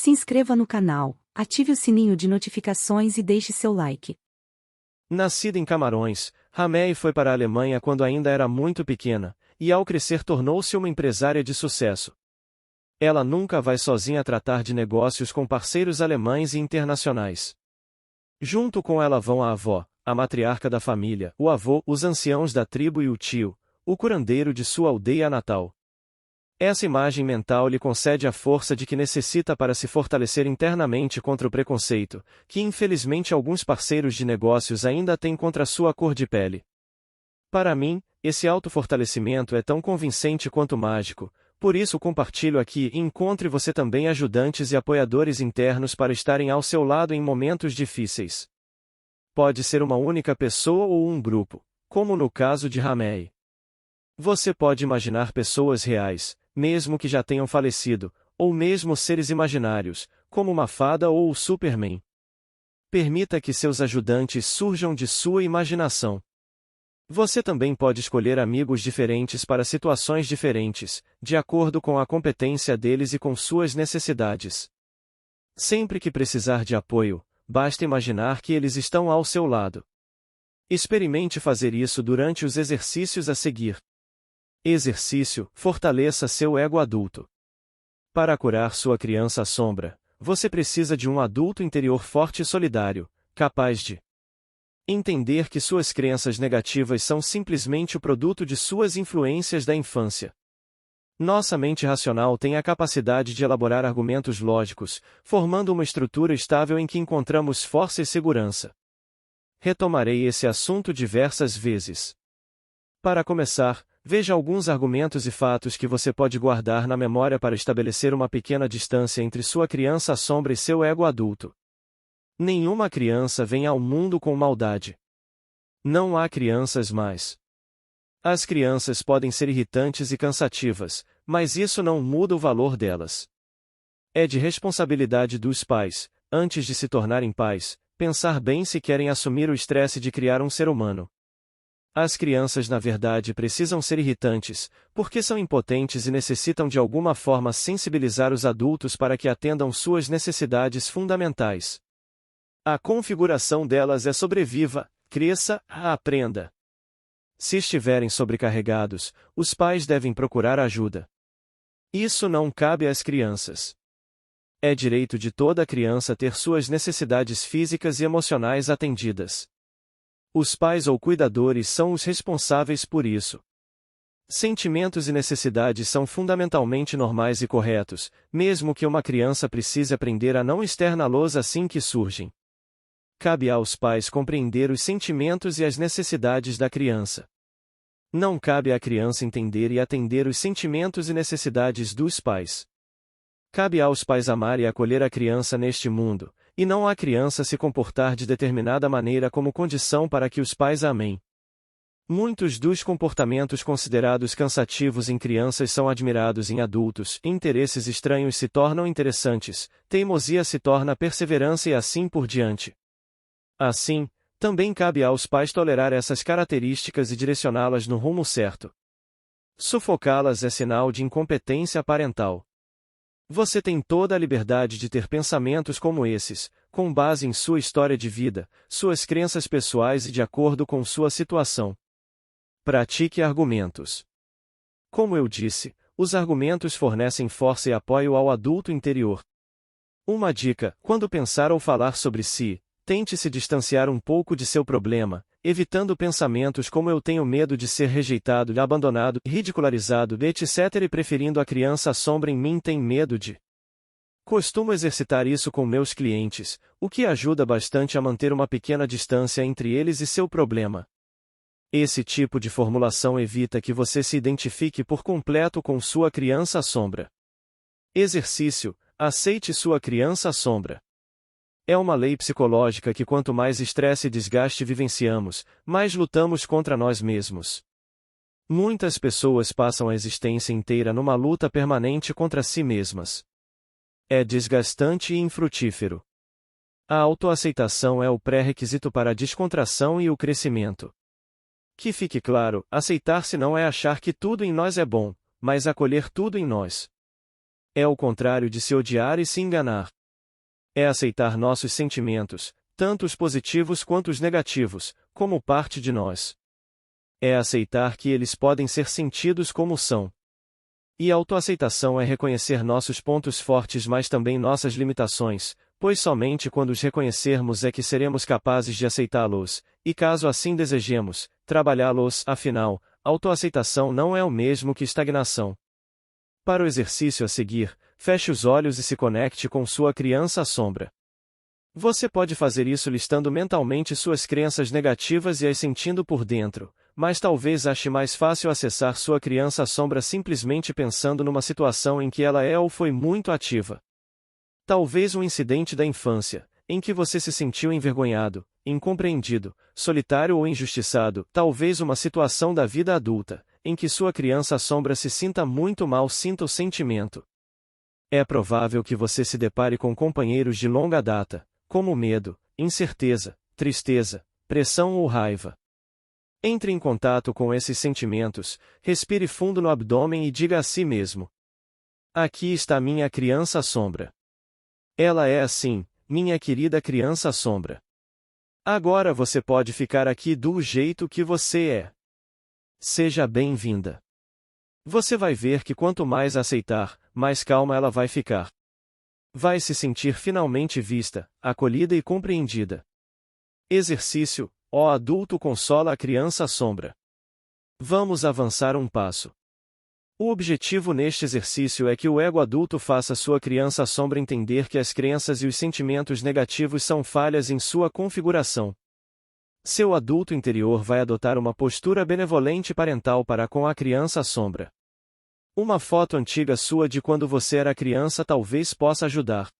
Se inscreva no canal, ative o sininho de notificações e deixe seu like. Nascida em Camarões, Hameie foi para a Alemanha quando ainda era muito pequena, e ao crescer tornou-se uma empresária de sucesso. Ela nunca vai sozinha tratar de negócios com parceiros alemães e internacionais. Junto com ela vão a avó, a matriarca da família, o avô, os anciãos da tribo e o tio, o curandeiro de sua aldeia natal. Essa imagem mental lhe concede a força de que necessita para se fortalecer internamente contra o preconceito, que infelizmente alguns parceiros de negócios ainda têm contra sua cor de pele. Para mim, esse autofortalecimento é tão convincente quanto mágico, por isso compartilho aqui e encontre você também ajudantes e apoiadores internos para estarem ao seu lado em momentos difíceis. Pode ser uma única pessoa ou um grupo, como no caso de Hameie. Você pode imaginar pessoas reais, mesmo que já tenham falecido, ou mesmo seres imaginários, como uma fada ou o Superman. Permita que seus ajudantes surjam de sua imaginação. Você também pode escolher amigos diferentes para situações diferentes, de acordo com a competência deles e com suas necessidades. Sempre que precisar de apoio, basta imaginar que eles estão ao seu lado. Experimente fazer isso durante os exercícios a seguir. Exercício: fortaleça seu ego adulto. Para curar sua criança sombra, você precisa de um adulto interior forte e solidário, capaz de entender que suas crenças negativas são simplesmente o produto de suas influências da infância. Nossa mente racional tem a capacidade de elaborar argumentos lógicos, formando uma estrutura estável em que encontramos força e segurança. Retomarei esse assunto diversas vezes. Para começar, veja alguns argumentos e fatos que você pode guardar na memória para estabelecer uma pequena distância entre sua criança sombra e seu ego adulto. Nenhuma criança vem ao mundo com maldade. Não há crianças más. As crianças podem ser irritantes e cansativas, mas isso não muda o valor delas. É de responsabilidade dos pais, antes de se tornarem pais, pensar bem se querem assumir o estresse de criar um ser humano. As crianças na verdade precisam ser irritantes, porque são impotentes e necessitam de alguma forma sensibilizar os adultos para que atendam suas necessidades fundamentais. A configuração delas é sobreviva, cresça, aprenda. Se estiverem sobrecarregados, os pais devem procurar ajuda. Isso não cabe às crianças. É direito de toda criança ter suas necessidades físicas e emocionais atendidas. Os pais ou cuidadores são os responsáveis por isso. Sentimentos e necessidades são fundamentalmente normais e corretos, mesmo que uma criança precise aprender a não externá-los assim que surgem. Cabe aos pais compreender os sentimentos e as necessidades da criança. Não cabe à criança entender e atender os sentimentos e necessidades dos pais. Cabe aos pais amar e acolher a criança neste mundo, e não à criança se comportar de determinada maneira como condição para que os pais a amem. Muitos dos comportamentos considerados cansativos em crianças são admirados em adultos, interesses estranhos se tornam interessantes, teimosia se torna perseverança e assim por diante. Assim, também cabe aos pais tolerar essas características e direcioná-las no rumo certo. Sufocá-las é sinal de incompetência parental. Você tem toda a liberdade de ter pensamentos como esses, com base em sua história de vida, suas crenças pessoais e de acordo com sua situação. Pratique argumentos. Como eu disse, os argumentos fornecem força e apoio ao adulto interior. Uma dica: quando pensar ou falar sobre si, tente se distanciar um pouco de seu problema, evitando pensamentos como eu tenho medo de ser rejeitado, abandonado, ridicularizado, etc. e preferindo a criança sombra em mim tem medo de. Costumo exercitar isso com meus clientes, o que ajuda bastante a manter uma pequena distância entre eles e seu problema. Esse tipo de formulação evita que você se identifique por completo com sua criança sombra. Exercício: aceite sua criança sombra. É uma lei psicológica que quanto mais estresse e desgaste vivenciamos, mais lutamos contra nós mesmos. Muitas pessoas passam a existência inteira numa luta permanente contra si mesmas. É desgastante e infrutífero. A autoaceitação é o pré-requisito para a descontração e o crescimento. Que fique claro, aceitar-se não é achar que tudo em nós é bom, mas acolher tudo em nós. É o contrário de se odiar e se enganar. É aceitar nossos sentimentos, tanto os positivos quanto os negativos, como parte de nós. É aceitar que eles podem ser sentidos como são. E autoaceitação é reconhecer nossos pontos fortes, mas também nossas limitações, pois somente quando os reconhecermos é que seremos capazes de aceitá-los, e caso assim desejemos, trabalhá-los. Afinal, autoaceitação não é o mesmo que estagnação. Para o exercício a seguir, feche os olhos e se conecte com sua criança-sombra. Você pode fazer isso listando mentalmente suas crenças negativas e as sentindo por dentro, mas talvez ache mais fácil acessar sua criança-sombra simplesmente pensando numa situação em que ela é ou foi muito ativa. Talvez um incidente da infância, em que você se sentiu envergonhado, incompreendido, solitário ou injustiçado. Talvez uma situação da vida adulta, em que sua criança-sombra se sinta muito mal. Sinta o sentimento. É provável que você se depare com companheiros de longa data, como medo, incerteza, tristeza, pressão ou raiva. Entre em contato com esses sentimentos, respire fundo no abdômen e diga a si mesmo: aqui está minha criança-sombra. Ela é assim, minha querida criança-sombra. Agora você pode ficar aqui do jeito que você é. Seja bem-vinda. Você vai ver que quanto mais aceitar, mais calma ela vai ficar. Vai se sentir finalmente vista, acolhida e compreendida. Exercício: ó adulto consola a criança-sombra. Vamos avançar um passo. O objetivo neste exercício é que o ego adulto faça sua criança-sombra entender que as crenças e os sentimentos negativos são falhas em sua configuração. Seu adulto interior vai adotar uma postura benevolente parental para com a criança-sombra. Uma foto antiga sua de quando você era criança talvez possa ajudar.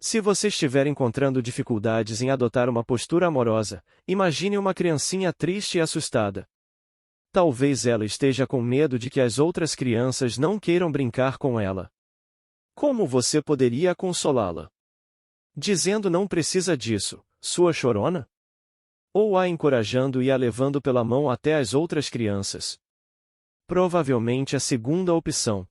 Se você estiver encontrando dificuldades em adotar uma postura amorosa, imagine uma criancinha triste e assustada. Talvez ela esteja com medo de que as outras crianças não queiram brincar com ela. Como você poderia consolá-la? Dizendo não precisa disso, sua chorona? Ou a encorajando e a levando pela mão até as outras crianças? Provavelmente a segunda opção.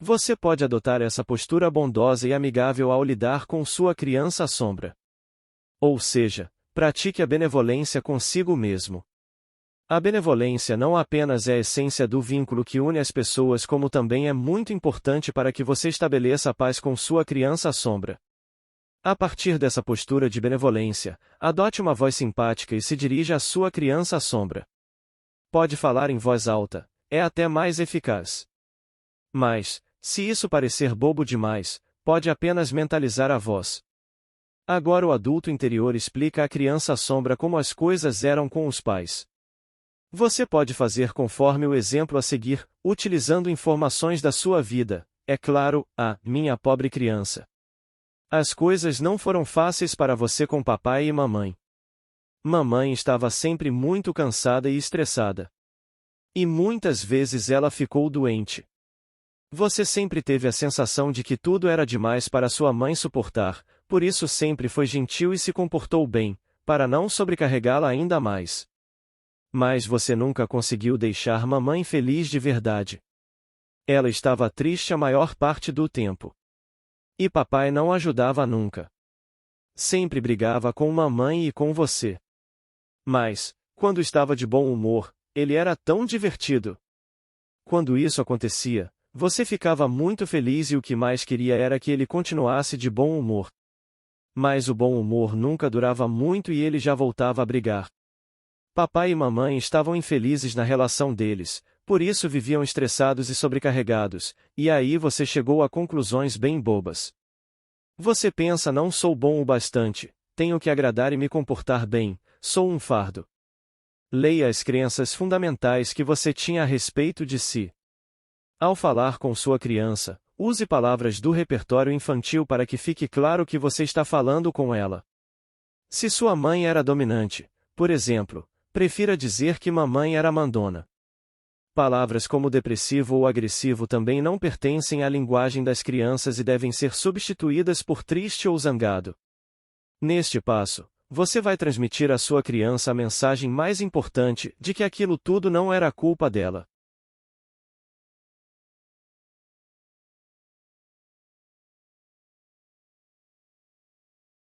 Você pode adotar essa postura bondosa e amigável ao lidar com sua criança-sombra. Ou seja, pratique a benevolência consigo mesmo. A benevolência não apenas é a essência do vínculo que une as pessoas, como também é muito importante para que você estabeleça a paz com sua criança-sombra. A partir dessa postura de benevolência, adote uma voz simpática e se dirija à sua criança-sombra. Pode falar em voz alta, é até mais eficaz. Mas, se isso parecer bobo demais, pode apenas mentalizar a voz. Agora o adulto interior explica à criança-sombra como as coisas eram com os pais. Você pode fazer conforme o exemplo a seguir, utilizando informações da sua vida, é claro, minha pobre criança. As coisas não foram fáceis para você com papai e mamãe. Mamãe estava sempre muito cansada e estressada. E muitas vezes ela ficou doente. Você sempre teve a sensação de que tudo era demais para sua mãe suportar, por isso sempre foi gentil e se comportou bem, para não sobrecarregá-la ainda mais. Mas você nunca conseguiu deixar mamãe feliz de verdade. Ela estava triste a maior parte do tempo. E papai não ajudava nunca. Sempre brigava com mamãe e com você. Mas, quando estava de bom humor, ele era tão divertido. Quando isso acontecia, você ficava muito feliz e o que mais queria era que ele continuasse de bom humor. Mas o bom humor nunca durava muito e ele já voltava a brigar. Papai e mamãe estavam infelizes na relação deles, por isso viviam estressados e sobrecarregados, e aí você chegou a conclusões bem bobas. Você pensa: não sou bom o bastante, tenho que agradar e me comportar bem, sou um fardo. Leia as crenças fundamentais que você tinha a respeito de si. Ao falar com sua criança, use palavras do repertório infantil para que fique claro que você está falando com ela. Se sua mãe era dominante, por exemplo, prefira dizer que mamãe era mandona. Palavras como depressivo ou agressivo também não pertencem à linguagem das crianças e devem ser substituídas por triste ou zangado. Neste passo, você vai transmitir à sua criança a mensagem mais importante de que aquilo tudo não era culpa dela.